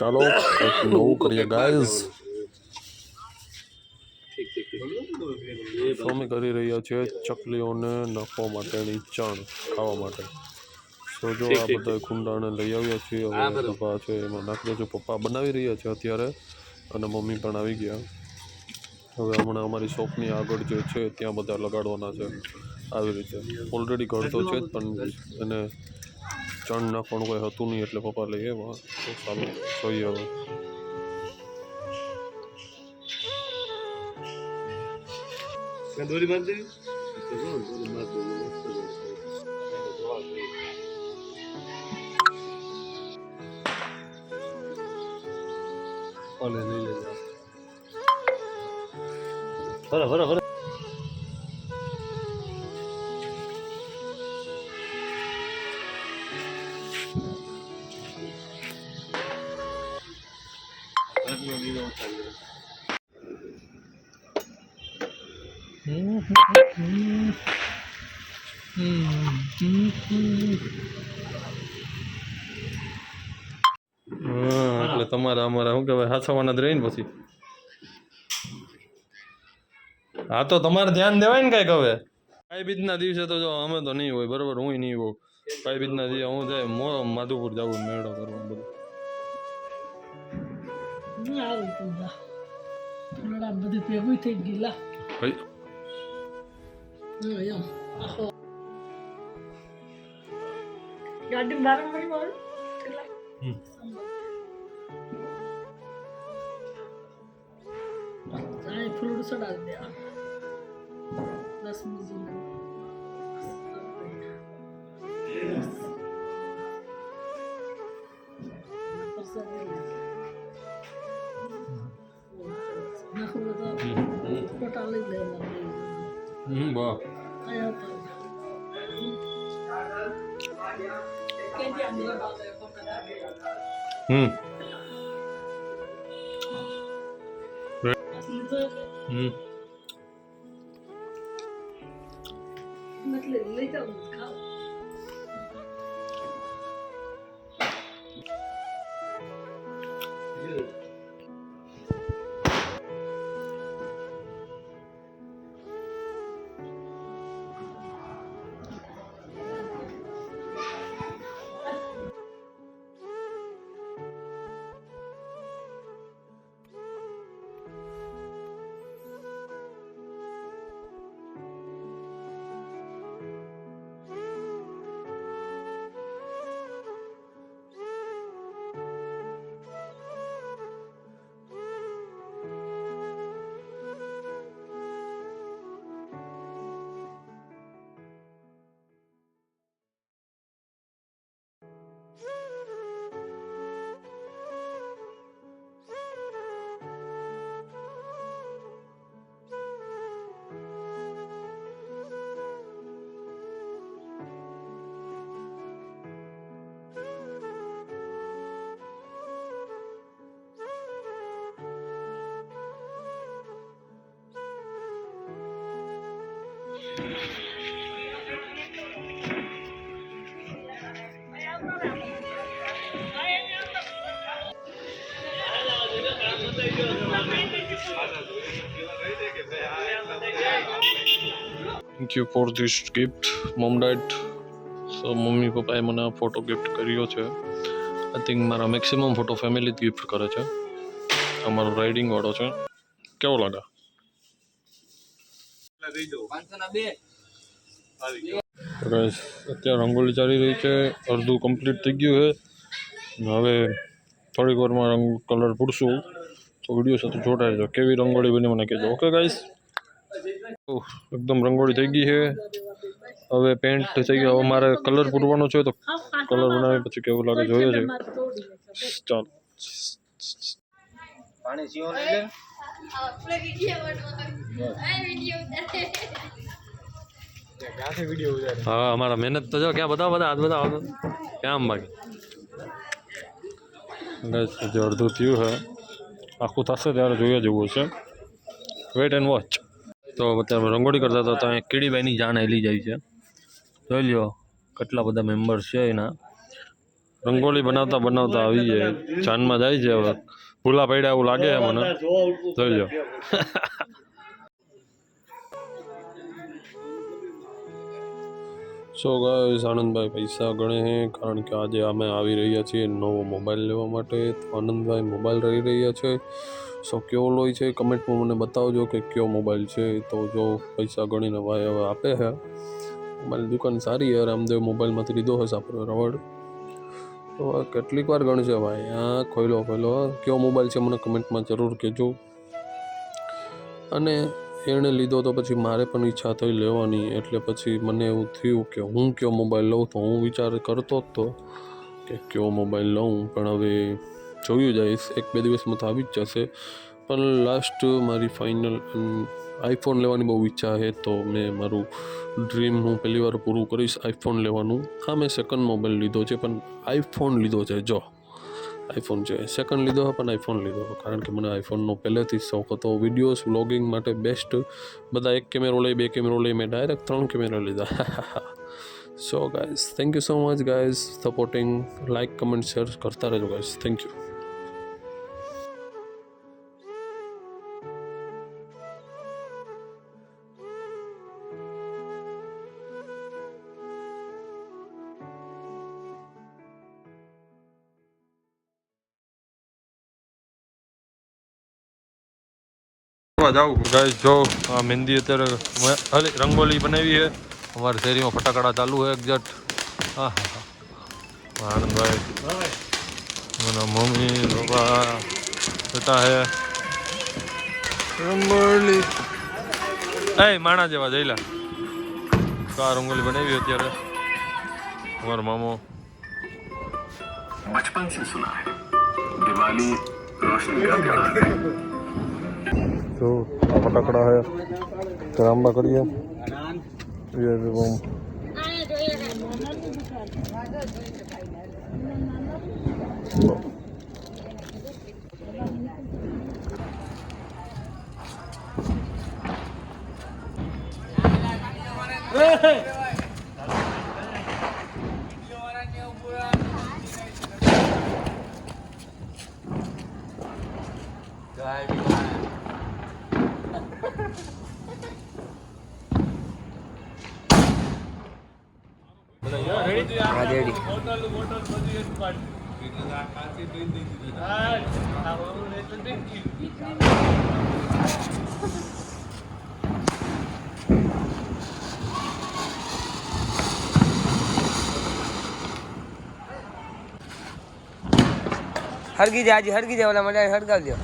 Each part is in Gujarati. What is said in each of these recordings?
ચાલો કંઈક નવું કરીએ ગાઈઝ. સ્વામી કરી રહ્યા છે ચકલીઓને નાખવા માટેની ચણ ખાવા માટે. તો જો આ બધા કુંડાને લઈ આવ્યા છીએ, હવે ડબ્બા છે એમાં નાખી દેજો. પપ્પા બનાવી રહ્યા છે અત્યારે અને મમ્મી પણ આવી ગયા. હવે હમણાં અમારી શોપની આગળ જે છે ત્યાં બધા લગાડવાના છે આવી રીતે. ઓલરેડી ઘર તો છે જ પણ એને ચણ નાખવાનું કંઈ હતું નહીં એટલે પપ્પા લઈ આવ્યા. તો ચાલો જોઈએ હવે. દોરી મારજે. ઓલે લઈ લેજો. બરાબર. એટલે તમારા અમારા શું કહેવાય હાચવાના જ રહી ને પછી. હા તો તમારે ધ્યાન દેવાય ને કાંઈક. હવે ભાઈ બીજના દિવસે તો જો અમે તો નહીં હોય બરાબર, હું નહીં હોઉં. ભાઈ બીજના દિવસે હું જાય માધુપુર જવું મેળો કરવા બધું. બધી ભેગું થઈ ગયેલા ગાડી બાર ફ્રૂટ સડા દે 10 ફોટા લઈ લેવા. વાહ मतलब ले जाओ खाओ. Thank you for this gift mom dead. So mummy પપ્પાએ મને આ ફોટો ગિફ્ટ કર્યો છે. આઈ થિંક મારા મેક્સિમમ ફોટો ફેમિલી જ ગિફ્ટ કરે છે. અમારો રાઇડિંગ વાળો છે. કેવો લાગે? અત્યારે રંગોળી ચાલી રહી છે. અડધું કમ્પ્લીટ થઈ ગયું છે. હવે થોડીક વારમાં કલર પૂરશું તો વિડીયો સાથે જોડાઈ જાઓ. કેવી રંગોળી બની મને કહેજો. ઓકે ગાઈસ, એકદમ રંગોળી થઈ ગઈ છે. હવે પેન્ટ થઈ ગયો. હવે મારે કલર પૂરવાનો છે તો કલર બનાવી પછી કેવું લાગે જોઈએ છે. ચાલો હા અમારા મહેનત તો જો ક્યાં બધા હાથ બધા ક્યાં બાકી જે અડધું થયું છે આખું થશે ત્યારે જોઈએ જેવું છે. Wait and watch. તો અત્યારે રંગોળી કરતા હતા ત્યાં કીડીબાઈની જાન હેલી જાય છે. જોઈ લ્યો કેટલા બધા મેમ્બર્સ છે એના. રંગોળી બનાવતા બનાવતા આવી જાય જાનમાં જાય છે હવે ભૂલા પડ્યા એવું લાગે છે મને જોઈ લો સો ગાઈસ આનંદભાઈ પૈસા ગણે છે કારણ કે આજે અમે આવી રહ્યા છીએ નવો મોબાઈલ લેવા માટે તો આનંદભાઈ મોબાઈલ રહી રહ્યા છે સો કેવો લોય છે કમેન્ટમાં મને બતાવજો કે કયો મોબાઈલ છે તો જો પૈસા ગણીને ભાઈ હવે આપે છે મોબાઈલ દુકાન સારી છે રામદેવ મોબાઈલમાંથી લીધો હશે આપણો રવડ તો કેટલીક વાર ગણશે ભાઈ હા ખોઈલો કયો મોબાઈલ છે મને કમેન્ટમાં જરૂર કહેજો અને એણે લીધો તો પછી મારે પણ ઈચ્છા થઈ લેવાની એટલે પછી મને એવું થયું કે હું કયો મોબાઈલ લઉં તો હું વિચાર કરતો જ તો કે કયો મોબાઈલ લઉં પણ હવે જોયું જઈશ 1-2 દિવસમાં તો આવી જ જશે પણ લાસ્ટ મારી ફાઇનલ આઈફોન લેવાની બહુ ઈચ્છા છે તો મેં મારું ડ્રીમ હું પહેલી વાર પૂરું કરીશ આઈફોન લેવાનું હા મેં સેકન્ડ મોબાઈલ લીધો છે પણ આઈફોન લીધો છે જો આઈફોન છે સેકન્ડ લીધો પણ આઈફોન લીધો કારણ કે મને આઈફોનનો પહેલેથી શોખ હતો વિડીયોઝ વ્લોગિંગ માટે બેસ્ટ બધા 1 કેમેરો લઈ 2 કેમેરો લઈ મેં ડાયરેક્ટ 3 કેમેરા લીધા so guys thank you so much guys supporting like comment share કરતા રહેજો ગાઈઝ થેન્ક યુ જાઉં ગાઈસ જો આ મહેંદી અત્યારે હાલી રંગોલી બનાવી છે અમારી શેરીમાં ફટાકડા ચાલુ છે એક્ઝેક્ટ હા આનંદભાઈ મારા મમ્મી પપ્પા બેટા હે રંગોલી એ માણા જેવા જઈલા કા રંગોલી બનાવી અત્યારે અમારો મામો બચપન से सुना है दिवाली रोशनी का त्योहार है तो फटाकड़ा है रामबा करिए ये बम हरगी जा जी हरगी जा वाला मजा हड़गा दियो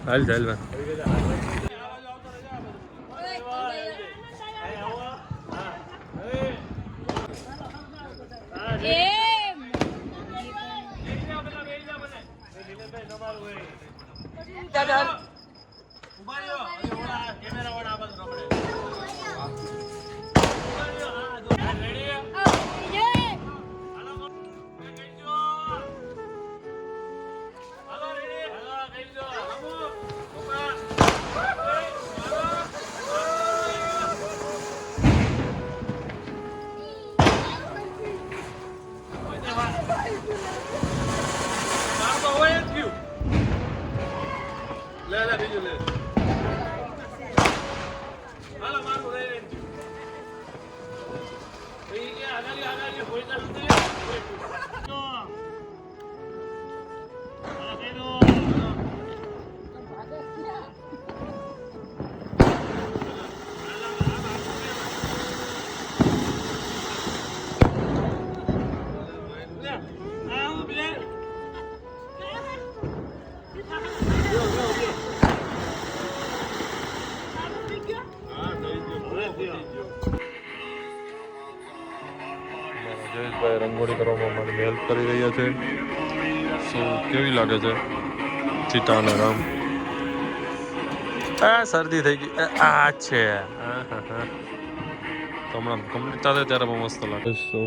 હાલ ચાલ જયેશભાઈ રંગોળી કરવામાં મારી હેલ્પ કરી રહ્યા છે સો કેવી લાગે છે સીતા અને રામ આ શરદી થઈ ગઈ આ છે તો હમણાં કમ્પ્લીટ થાય ત્યારે બહુ મસ્ત લાગે સો